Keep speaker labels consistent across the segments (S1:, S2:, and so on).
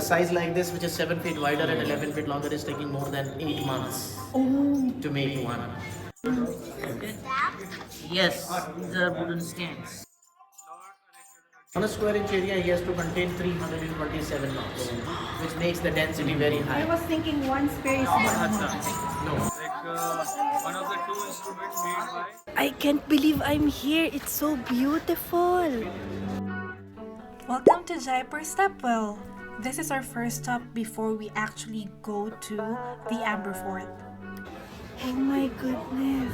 S1: a size like this, which is 7 feet wider and 11 feet longer, is taking more than 8 months to make one. Yes, these are wooden stands. On a square inch area, he has to contain 327 knots, which makes the density very high.
S2: I was thinking one square is one knot.
S1: No.
S3: One of the two instruments made by.
S2: I can't believe I'm here. It's so beautiful. Welcome to Jaipur Stepwell. This is our first stop before we actually go to the Amber Fort. Oh my goodness.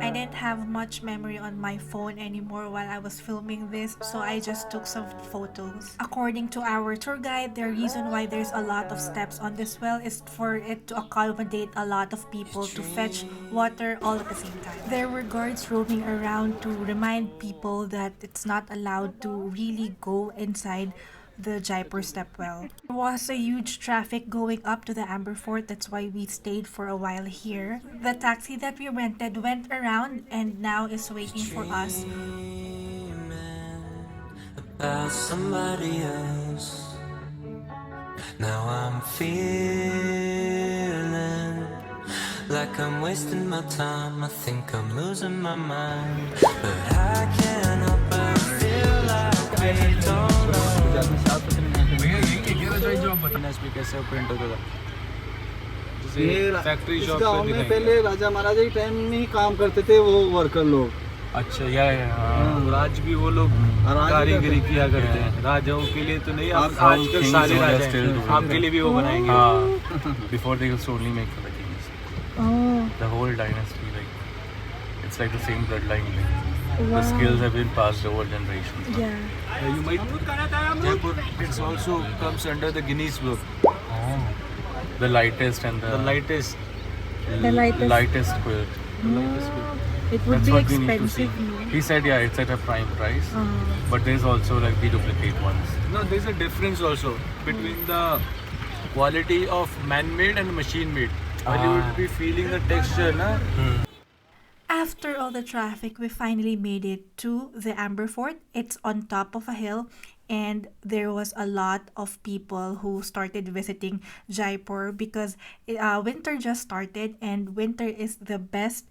S2: I didn't have much memory on my phone anymore while I was filming this, so I just took some photos. According to our tour guide, the reason why there's a lot of steps on this well is for it to accommodate a lot of people to fetch water all at the same time. There were guards roaming around to remind people that it's not allowed to really go inside the Jaipur stepwell. There was a huge traffic going up to the Amber Fort, that's why we stayed for a while here. The taxi that we rented went around and now is waiting for us.
S4: About somebody else. Now I'm feeling like I'm wasting my time. I think I'm losing my mind, but I can't help but feel like we don't know.
S3: कैसे print होता था
S5: ये
S3: factory
S5: इस
S3: shop
S5: गाँव
S3: पे
S5: में
S3: दिखाएंगे।
S5: पहले राजा महाराजा के टाइम में ही काम करते थे वो वर्कर लोग।
S3: अच्छा और आज भी वो लोग
S5: आज
S3: कारीगरी किया करते हैं। राजाओं के लिए तो नहीं, अब आजकल सारे राजा हैं, आपके लिए भी वो बनाएंगे।
S6: Before they used to only make for the kings. The whole dynasty, like it's like the same bloodline. The skills have been passed over generations.
S3: You might Jaipur, it's also comes under the Guinness Book.
S6: The lightest and the
S3: lightest.
S6: lightest quilt.
S2: It would
S6: That's
S2: be
S6: what we need to see.
S2: expensive.
S6: He said, yeah, it's at a prime price, but there's also like the duplicate ones.
S3: No, there's a difference also between the quality of man-made and machine-made. While you would be feeling the texture, na?
S2: After all the traffic, we finally made it to the Amber Fort. It's on top of a hill and there was a lot of people who started visiting Jaipur because winter just started and winter is the best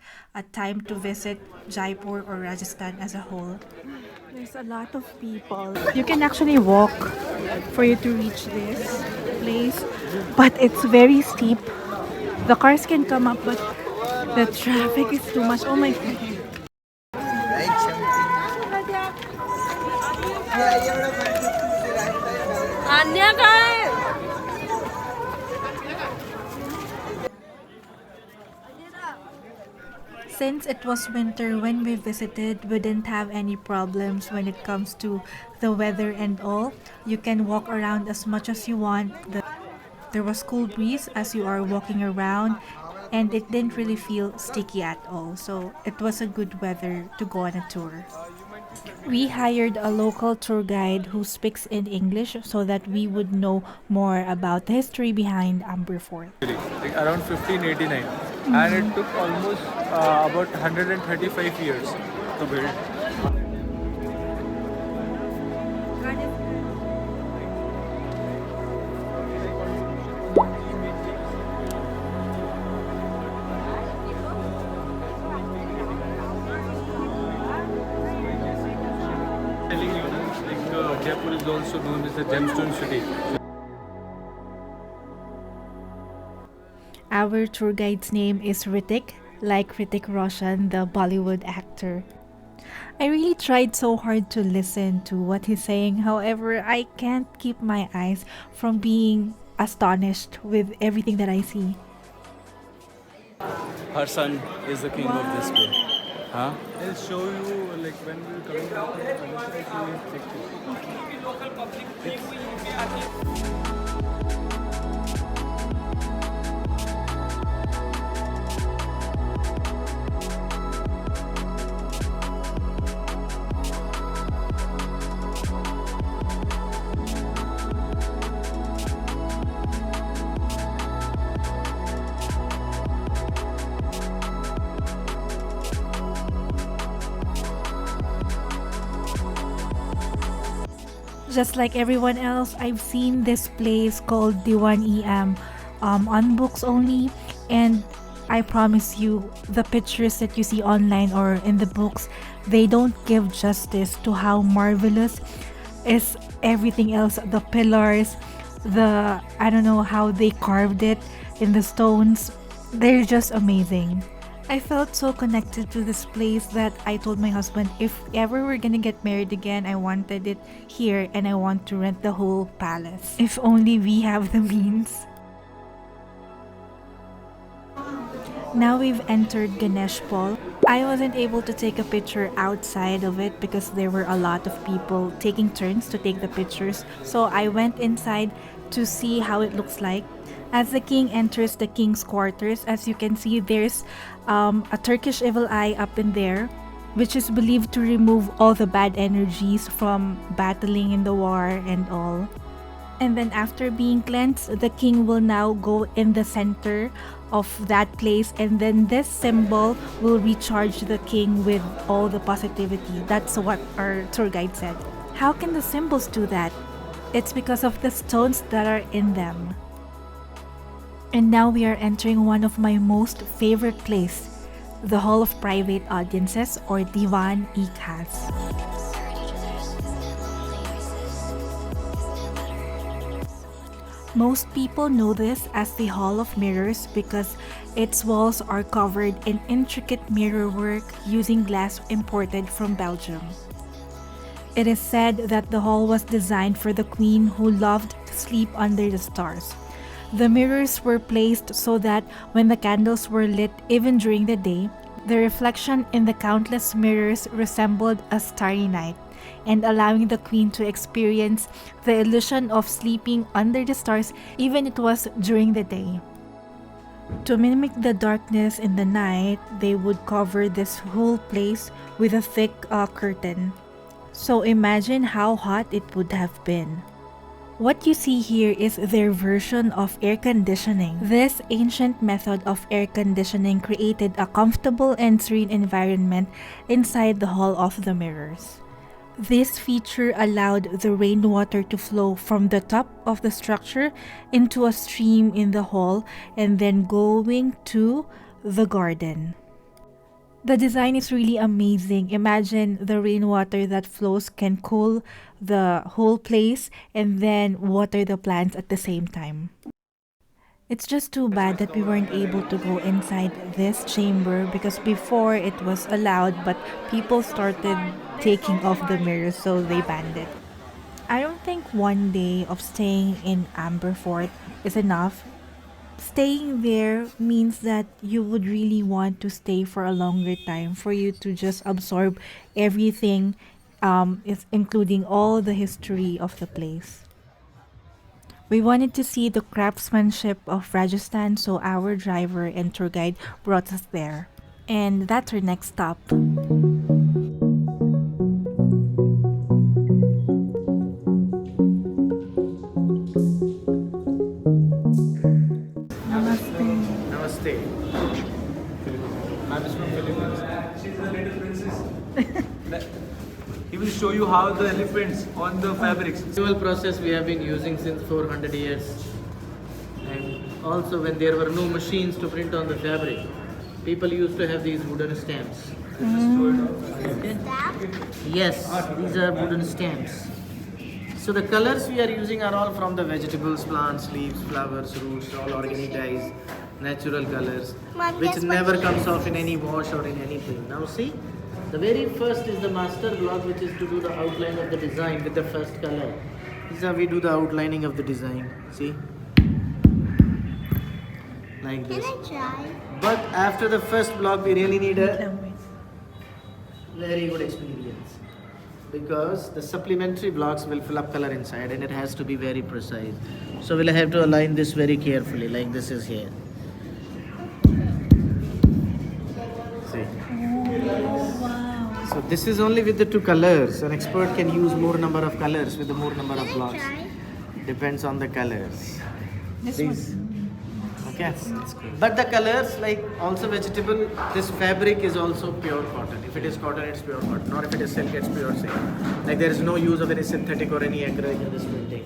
S2: time to visit Jaipur or Rajasthan as a whole. There's a lot of people. You can actually walk for you to reach this place, but it's very steep. The cars can come up, but the traffic is too much. Oh my god. Since it was winter when we visited, we didn't have any problems when it comes to the weather and all. You can walk around as much as you want. There was cool breeze as you are walking around and it didn't really feel sticky at all. So it was a good weather to go on a tour. We hired a local tour guide who speaks in English so that we would know more about the history behind Amber Fort.
S3: Like around 1589, and it took almost about 135 years to build. Jaipur is also known as the gemstone city.
S2: Our tour guide's name is Hrithik, like Hrithik Roshan, the Bollywood actor. I really tried so hard to listen to what he's saying, however, I can't keep my eyes from being astonished with everything that I see.
S7: Her son is the king of this place. Huh?
S3: I'll show you like when we're coming back to
S2: Just like everyone else, I've seen this place called Diwan-e-Aam on books only, and I promise you, the pictures that you see online or in the books, they don't give justice to how marvelous is everything else. The pillars, I don't know how they carved it in the stones. They're just amazing. I felt so connected to this place that I told my husband if ever we're gonna get married again, I wanted it here and I want to rent the whole palace. If only we have the means. Now we've entered Ganesh Paul. I wasn't able to take a picture outside of it because there were a lot of people taking turns to take the pictures. So I went inside to see how it looks like. As the king enters the king's quarters, as you can see, there's a Turkish evil eye up in there, which is believed to remove all the bad energies from battling in the war and all. And then after being cleansed, the king will now go in the center of that place, and then this symbol will recharge the king with all the positivity. That's what our tour guide said. How can the symbols do that? It's because of the stones that are in them. And now we are entering one of my most favorite place, the Hall of Private Audiences, or Diwan-e-Khas. Most people know this as the Hall of Mirrors because its walls are covered in intricate mirror work using glass imported from Belgium. It is said that the hall was designed for the queen who loved to sleep under the stars. The mirrors were placed so that when the candles were lit even during the day, the reflection in the countless mirrors resembled a starry night, and allowing the queen to experience the illusion of sleeping under the stars even it was during the day. To mimic the darkness in the night, they would cover this whole place with a thick curtain. So imagine how hot it would have been. What you see here is their version of air conditioning. This ancient method of air conditioning created a comfortable and serene environment inside the Hall of the Mirrors. This feature allowed the rainwater to flow from the top of the structure into a stream in the hall and then going to the garden. The design is really amazing. Imagine the rainwater that flows can cool the whole place and then water the plants at the same time. It's just too bad that we weren't able to go inside this chamber because before it was allowed, but people started taking off the mirrors, so they banned it. I don't think one day of staying in Amber Fort is enough. Staying there means that you would really want to stay for a longer time for you to just absorb everything, including all the history of the place. We wanted to see the craftsmanship of Rajasthan, so our driver and tour guide brought us there. And that's our next stop.
S1: Namaste.
S3: I'm from Philippines. She's the little princess. He will show you how the elephants on the fabrics.
S1: Visual process we have been using since 400 years. And also when there were no machines to print on the fabric, people used to have these wooden stamps. Yes, these are wooden stamps. So the colors we are using are all from the vegetables, plants, leaves, flowers, roots, all organic dyes, natural colors, which never comes off in any wash or in anything. Now see, the very first is the master block, which is to do the outline of the design with the first color. This is how we do the outlining of the design. See? Like this.
S8: Can I try?
S1: But after the first block, we really need a very good experience, because the supplementary blocks will fill up color inside and it has to be very precise. So we'll have to align this very carefully, like this is here. See? So this is only with the two colors. An expert can use more number of colors with the more number of blocks. Depends on the colors.
S2: This
S1: These, Okay. But the colors, like also vegetable, this fabric is also pure cotton. If it is cotton, it's pure cotton. Or if it is silk, it's pure silk. Like there is no use of any synthetic or any acrylic in this printing.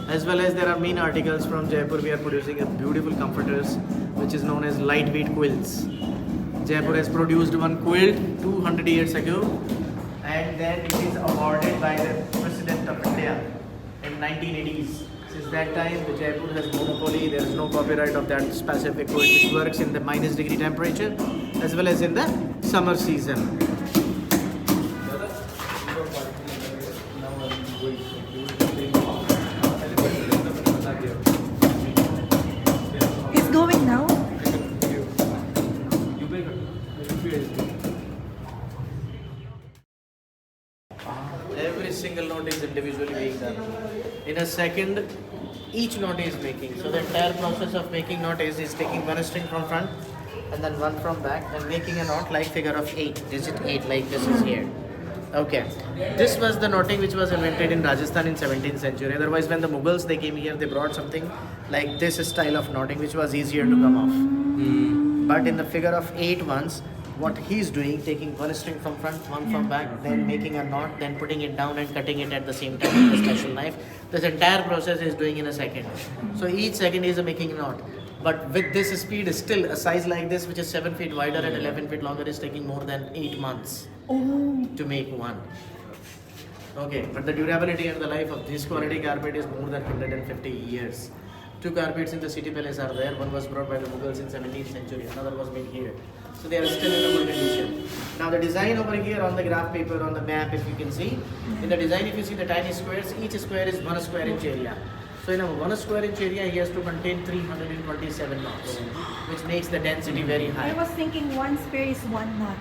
S1: As well as there are main articles from Jaipur. We are producing a beautiful comforters, which is known as lightweight quilts. Jaipur has produced one quilt 200 years ago, and then it is awarded by the President of India in 1980s. Since that time, the Jaipur has monopoly. There is no copyright of that specific quilt, which works in the -degree temperature as well as in the summer season.
S2: He's going now?
S1: Every single knot is individually being done. In a second, each knot is making. So the entire process of making knot is taking one string from front and then one from back and making a knot like figure of 8, digit 8, like this is here. Okay. This was the knotting which was invented in Rajasthan in 17th century. Otherwise, when the Mughals they came here, they brought something like this style of knotting which was easier to come off. But in the figure of 8 ones, what he's doing, taking one string from front, one from back, then making a knot, then putting it down and cutting it at the same time with a special knife. This entire process is doing in a second. So each second is making a knot. But with this speed, still a size like this, which is 7 feet wider and 11 feet longer, is taking more than 8 months to make one. Okay, but the durability and the life of this quality carpet is more than 150 years. 2 carpets in the city palace are there. One was brought by the Mughals in 17th century. Another was made here. So they are still in a good condition. Now the design over here on the graph paper, on the map, if you can see, in the design, if you see the tiny squares, each square is 1 square inch area. So in a 1 square inch area, he has to contain 327 knots, which makes the density very high.
S2: I was thinking 1 square is 1 knot.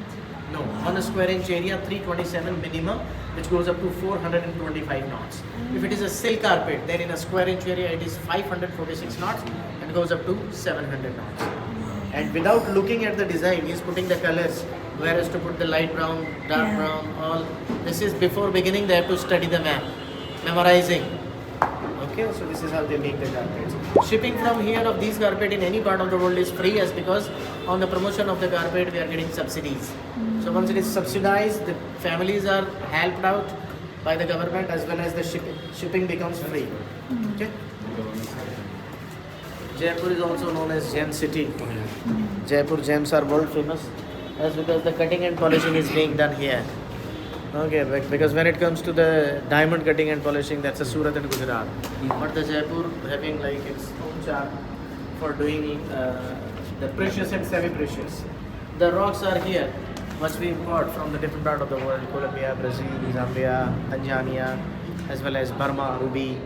S1: No, 1 square inch area, 327 minimum, which goes up to 425 knots. If it is a silk carpet, then in a square inch area, it is 546 knots and goes up to 700 knots. And without looking at the design, he's putting the colors, where is to put the light brown, dark brown, all. This is before beginning, they have to study the map, memorizing. Okay, so this is how they make the carpets. Shipping from here of these carpet in any part of the world is free, as because on the promotion of the carpet, we are getting subsidies. So once it is subsidized, the families are helped out by the government, as well as the shipping becomes free. Okay. Jaipur is also known as Gem City. Jaipur gems are world famous, as because the cutting and polishing is being done here. Okay, because when it comes to the diamond cutting and polishing, that's a Surat and Gujarat. But the Jaipur having like its own charm for doing the precious and semi-precious. The rocks are here, must be import from the different part of the world: Colombia, Brazil, Zambia, Tanzania, as well as Burma, ruby.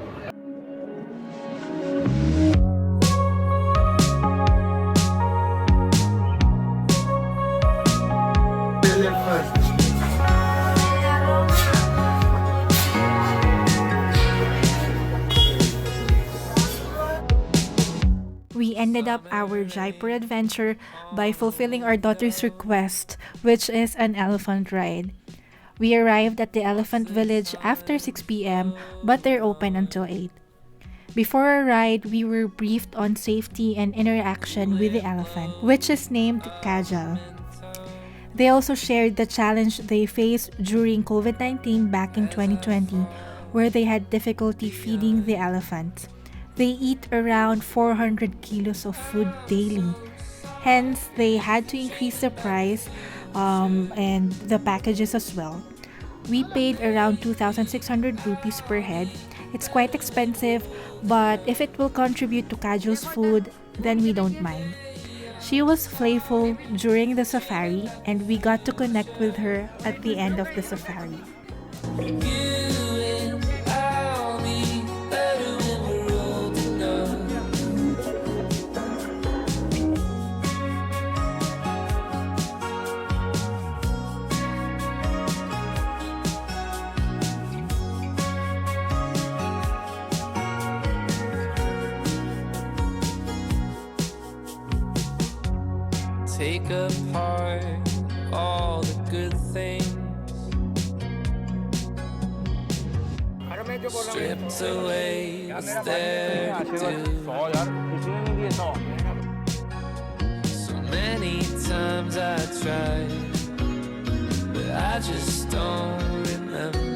S2: We ended up our Jaipur adventure by fulfilling our daughter's request, which is an elephant ride. We arrived at the elephant village after 6 p.m, but they're open until 8. Before our ride, we were briefed on safety and interaction with the elephant, which is named Kajal. They also shared the challenge they faced during COVID-19 back in 2020, where they had difficulty feeding the elephant. They eat around 400 kilos of food daily. Hence, they had to increase the price and the packages as well. We paid around 2,600 rupees per head. It's quite expensive, but if it will contribute to Kajal's food, then we don't mind. She was playful during the safari, and we got to connect with her at the end of the safari.
S4: Take apart all the good things, stripped away what's there to do. many times I tried, but I just don't remember.